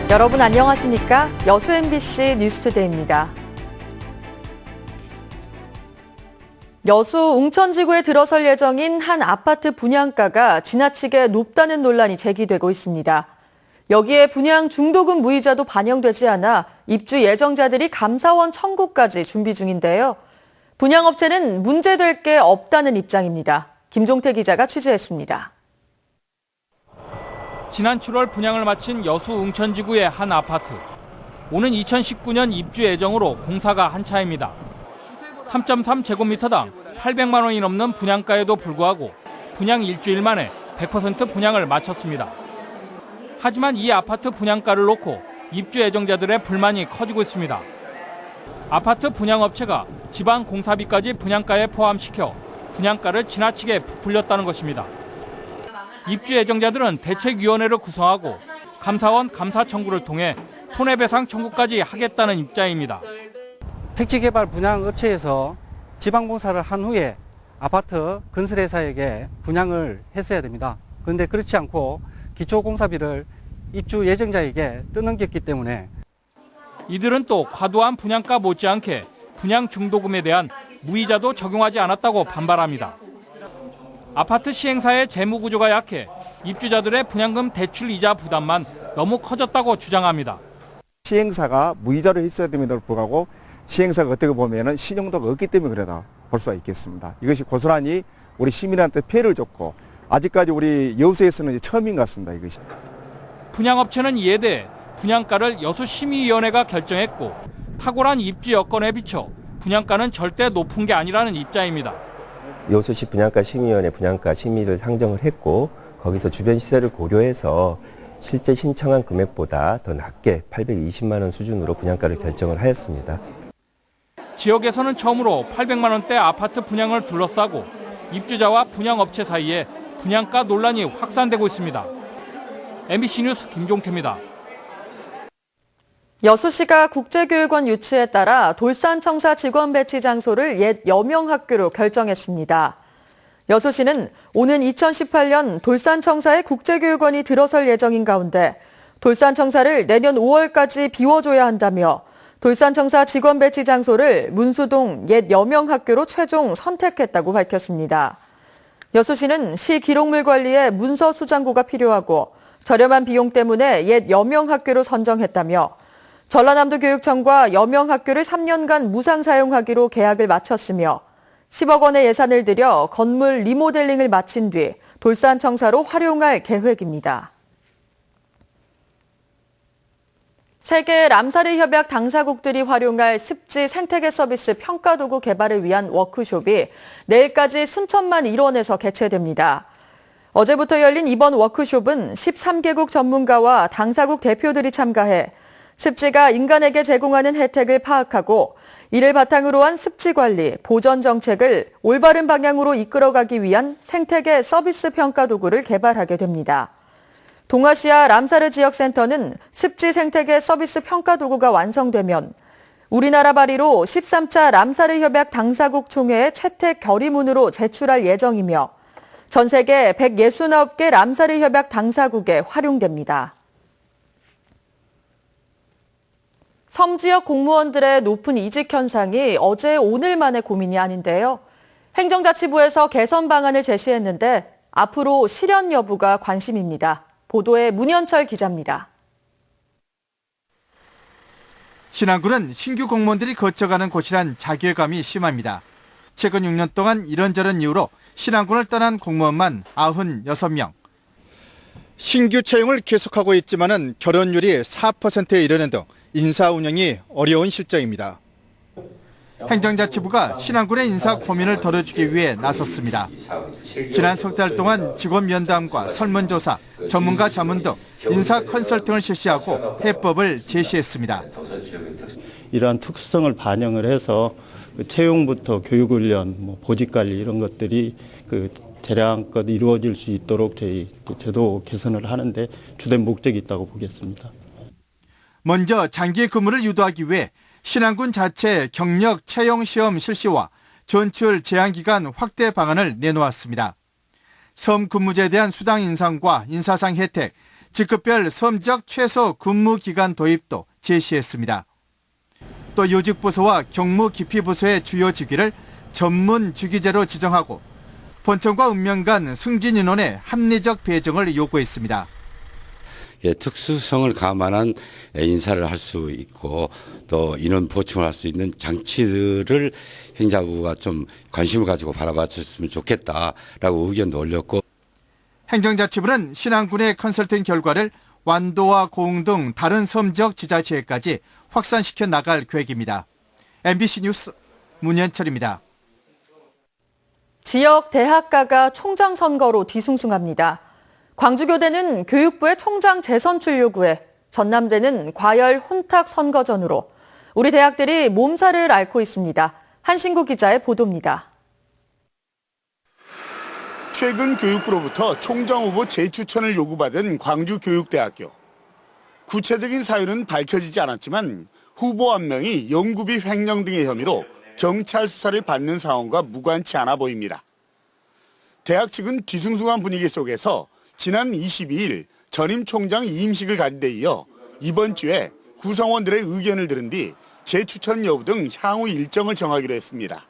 여러분 안녕하십니까? 여수 MBC 뉴스투데이입니다. 여수 웅천지구에 들어설 예정인 한 아파트 분양가가 지나치게 높다는 논란이 제기되고 있습니다. 여기에 분양 중도금 무이자도 반영되지 않아 입주 예정자들이 감사원 청구까지 준비 중인데요. 분양업체는 문제될 게 없다는 입장입니다. 김종태 기자가 취재했습니다. 지난 7월 분양을 마친 여수 웅천지구의 한 아파트. 오는 2019년 입주 예정으로 공사가 한차입니다. 3.3제곱미터당 800만 원이 넘는 분양가에도 불구하고 분양 일주일 만에 100% 분양을 마쳤습니다. 하지만 이 아파트 분양가를 놓고 입주 예정자들의 불만이 커지고 있습니다. 아파트 분양업체가 지방 공사비까지 분양가에 포함시켜 분양가를 지나치게 부풀렸다는 것입니다. 입주 예정자들은 대책위원회를 구성하고 감사원 감사 청구를 통해 손해배상 청구까지 하겠다는 입장입니다. 택지개발 분양업체에서 지방공사를 한 후에 아파트 건설회사에게 분양을 했어야 됩니다. 그런데 그렇지 않고 기초공사비를 입주 예정자에게 떠넘겼기 때문에 이들은 또 과도한 분양가 못지않게 분양 중도금에 대한 무이자도 적용하지 않았다고 반발합니다. 아파트 시행사의 재무 구조가 약해 입주자들의 분양금 대출 이자 부담만 너무 커졌다고 주장합니다. 시행사가 무이자를 했어야 됨에도 불구하고 시행사가 어떻게 보면 신용도가 없기 때문에 그러다 볼 수가 있겠습니다. 이것이 고스란히 우리 시민한테 피해를 줬고 아직까지 우리 여수에서는 처음인 것 같습니다. 이것이. 분양업체는 이에 대해 분양가를 여수심의위원회가 결정했고 탁월한 입주 여건에 비춰 분양가는 절대 높은 게 아니라는 입장입니다. 여수시 분양가 심의위원회 분양가 심의를 상정을 했고 거기서 주변 시세를 고려해서 실제 신청한 금액보다 더 낮게 820만 원 수준으로 분양가를 결정을 하였습니다. 지역에서는 처음으로 800만 원대 아파트 분양을 둘러싸고 입주자와 분양업체 사이에 분양가 논란이 확산되고 있습니다. MBC 뉴스 김종태입니다. 여수시가 국제교육원 유치에 따라 돌산청사 직원 배치 장소를 옛 여명학교로 결정했습니다. 여수시는 오는 2018년 돌산청사에 국제교육원이 들어설 예정인 가운데 돌산청사를 내년 5월까지 비워줘야 한다며 돌산청사 직원 배치 장소를 문수동 옛 여명학교로 최종 선택했다고 밝혔습니다. 여수시는 시 기록물 관리에 문서 수장고가 필요하고 저렴한 비용 때문에 옛 여명학교로 선정했다며 전라남도 교육청과 여명학교를 3년간 무상 사용하기로 계약을 마쳤으며 10억 원의 예산을 들여 건물 리모델링을 마친 뒤 돌산청사로 활용할 계획입니다. 세계 람사르 협약 당사국들이 활용할 습지 생태계 서비스 평가도구 개발을 위한 워크숍이 내일까지 순천만 일원에서 개최됩니다. 어제부터 열린 이번 워크숍은 13개국 전문가와 당사국 대표들이 참가해 습지가 인간에게 제공하는 혜택을 파악하고 이를 바탕으로 한 습지 관리, 보전 정책을 올바른 방향으로 이끌어가기 위한 생태계 서비스 평가 도구를 개발하게 됩니다. 동아시아 람사르 지역센터는 습지 생태계 서비스 평가 도구가 완성되면 우리나라 발의로 13차 람사르 협약 당사국 총회에 채택 결의문으로 제출할 예정이며 전 세계 169개 람사르 협약 당사국에 활용됩니다. 섬 지역 공무원들의 높은 이직 현상이 어제 오늘 만의 고민이 아닌데요. 행정자치부에서 개선 방안을 제시했는데 앞으로 실현 여부가 관심입니다. 보도에 문현철 기자입니다. 신안군은 신규 공무원들이 거쳐가는 곳이란 자괴감이 심합니다. 최근 6년 동안 이런저런 이유로 신안군을 떠난 공무원만 96명. 신규 채용을 계속하고 있지만은 결혼율이 4%에 이르는 등 인사 운영이 어려운 실정입니다. 행정자치부가 신안군의 인사 고민을 덜어주기 위해 나섰습니다. 지난 석 달 동안 직원 면담과 설문조사, 전문가 자문 등 인사 컨설팅을 실시하고 해법을 제시했습니다. 이러한 특수성을 반영을 해서 채용부터 교육훈련, 보직관리 이런 것들이 대량껏 이루어질 수 있도록 저희 제도 개선을 하는데 주된 목적이 있다고 보겠습니다. 먼저 장기 근무를 유도하기 위해 신안군 자체 경력 채용 시험 실시와 전출 제한 기간 확대 방안을 내놓았습니다. 섬 근무제에 대한 수당 인상과 인사상 혜택, 직급별 섬지역 최소 근무 기간 도입도 제시했습니다. 또 요직부서와 경무기피부서의 주요 직위를 전문 주기제로 지정하고 본청과 읍면 간 승진 인원의 합리적 배정을 요구했습니다. 특수성을 감안한 인사를 할 수 있고 또 인원 보충을 할 수 있는 장치들을 행자부가 좀 관심을 가지고 바라봤으면 좋겠다라고 의견도 올렸고, 행정자치부는 신안군의 컨설팅 결과를 완도와 고흥 등 다른 섬지역 지자체까지 확산시켜 나갈 계획입니다. MBC 뉴스 문현철입니다. 지역 대학가가 총장 선거로 뒤숭숭합니다. 광주교대는 교육부의 총장 재선출 요구에 전남대는 과열 혼탁 선거전으로 우리 대학들이 몸살을 앓고 있습니다. 한신구 기자의 보도입니다. 최근 교육부로부터 총장 후보 재추천을 요구받은 광주교육대학교. 구체적인 사유는 밝혀지지 않았지만 후보 한 명이 연구비 횡령 등의 혐의로 경찰 수사를 받는 상황과 무관치 않아 보입니다. 대학 측은 뒤숭숭한 분위기 속에서 지난 22일 전임 총장 임식을 가진 데 이어 이번 주에 구성원들의 의견을 들은 뒤 재추천 여부 등 향후 일정을 정하기로 했습니다.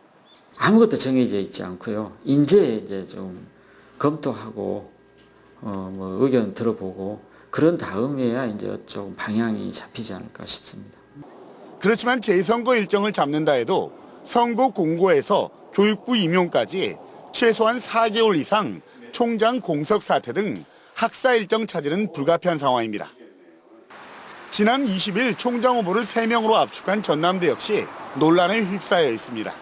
아무것도 정해져 있지 않고요. 이제 좀 검토하고 의견 들어보고 그런 다음에야 이제 좀 방향이 잡히지 않을까 싶습니다. 그렇지만 재선거 일정을 잡는다 해도 선거 공고에서 교육부 임용까지 최소한 4개월 이상 총장 공석 사퇴 등 학사 일정 차질은 불가피한 상황입니다. 지난 20일 총장 후보를 3명으로 압축한 전남대 역시 논란에 휩싸여 있습니다.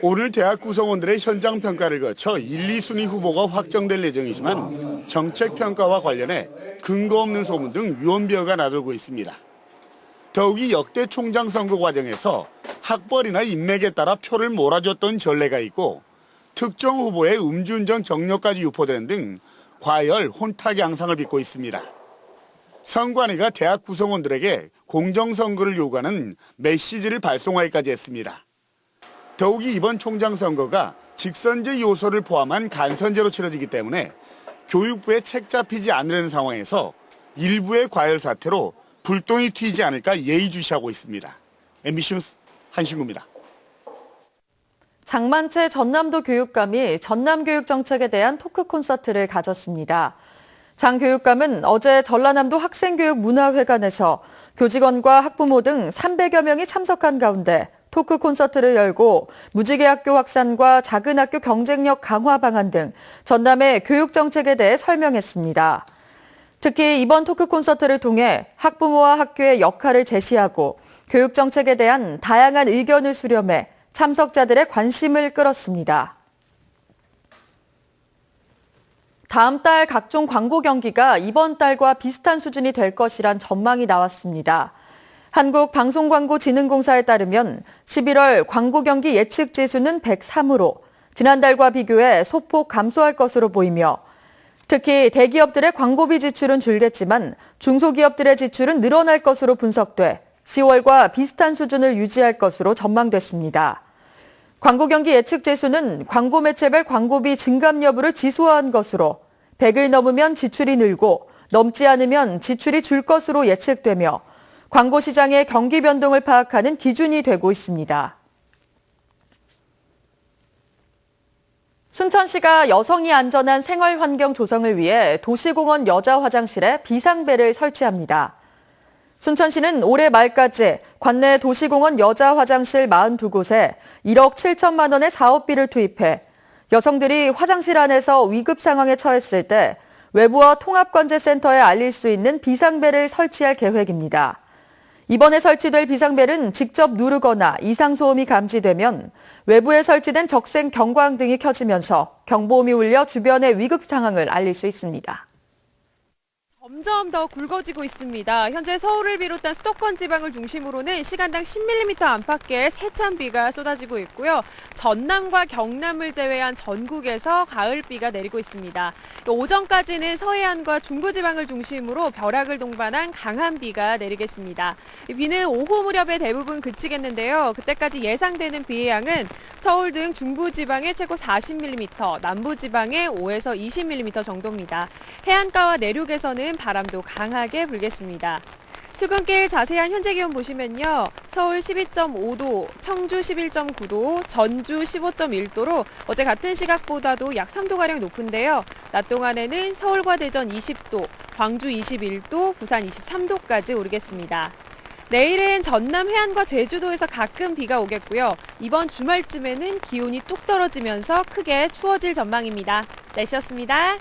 오늘 대학 구성원들의 현장 평가를 거쳐 1, 2순위 후보가 확정될 예정이지만 정책 평가와 관련해 근거 없는 소문 등 유언비어가 나돌고 있습니다. 더욱이 역대 총장 선거 과정에서 학벌이나 인맥에 따라 표를 몰아줬던 전례가 있고 특정 후보의 음주운전 경력까지 유포되는 등 과열, 혼탁 양상을 빚고 있습니다. 선관위가 대학 구성원들에게 공정선거를 요구하는 메시지를 발송하기까지 했습니다. 더욱이 이번 총장 선거가 직선제 요소를 포함한 간선제로 치러지기 때문에 교육부에 책 잡히지 않으려는 상황에서 일부의 과열 사태로 불똥이 튀지 않을까 예의주시하고 있습니다. MBC 뉴스 한신구입니다. 장만채 전남도 교육감이 전남교육 정책에 대한 토크 콘서트를 가졌습니다. 장 교육감은 어제 전라남도 학생교육문화회관에서 교직원과 학부모 등 300여 명이 참석한 가운데 토크 콘서트를 열고 무지개학교 확산과 작은 학교 경쟁력 강화 방안 등 전남의 교육 정책에 대해 설명했습니다. 특히 이번 토크 콘서트를 통해 학부모와 학교의 역할을 제시하고 교육 정책에 대한 다양한 의견을 수렴해 참석자들의 관심을 끌었습니다. 다음 달 각종 광고 경기가 이번 달과 비슷한 수준이 될 것이란 전망이 나왔습니다. 한국방송광고진흥공사에 따르면 11월 광고 경기 예측 지수는 103으로 지난달과 비교해 소폭 감소할 것으로 보이며 특히 대기업들의 광고비 지출은 줄겠지만 중소기업들의 지출은 늘어날 것으로 분석돼 10월과 비슷한 수준을 유지할 것으로 전망됐습니다. 광고 경기 예측 지수는 광고 매체별 광고비 증감 여부를 지수화한 것으로 100을 넘으면 지출이 늘고 넘지 않으면 지출이 줄 것으로 예측되며 광고 시장의 경기 변동을 파악하는 기준이 되고 있습니다. 순천시가 여성이 안전한 생활 환경 조성을 위해 도시공원 여자 화장실에 비상벨을 설치합니다. 순천시는 올해 말까지 관내 도시공원 여자 화장실 42곳에 1억 7천만 원의 사업비를 투입해 여성들이 화장실 안에서 위급 상황에 처했을 때 외부와 통합관제센터에 알릴 수 있는 비상벨을 설치할 계획입니다. 이번에 설치될 비상벨은 직접 누르거나 이상소음이 감지되면 외부에 설치된 적색 경광 등이 켜지면서 경보음이 울려 주변의 위급 상황을 알릴 수 있습니다. 점점 더 굵어지고 있습니다. 현재 서울을 비롯한 수도권 지방을 중심으로는 시간당 10mm 안팎의 세찬 비가 쏟아지고 있고요. 전남과 경남을 제외한 전국에서 가을비가 내리고 있습니다. 오전까지는 서해안과 중부지방을 중심으로 벼락을 동반한 강한 비가 내리겠습니다. 이 비는 오후 무렵에 대부분 그치겠는데요. 그때까지 예상되는 비의 양은 서울 등 중부지방에 최고 40mm, 남부지방에 5에서 20mm 정도입니다. 해안가와 내륙에서는 바람도 강하게 불겠습니다. 출근길 자세한 현재 기온 보시면요. 서울 12.5도, 청주 11.9도, 전주 15.1도로 어제 같은 시각보다도 약 3도가량 높은데요. 낮 동안에는 서울과 대전 20도, 광주 21도, 부산 23도까지 오르겠습니다. 내일은 전남 해안과 제주도에서 가끔 비가 오겠고요. 이번 주말쯤에는 기온이 뚝 떨어지면서 크게 추워질 전망입니다. 날씨였습니다.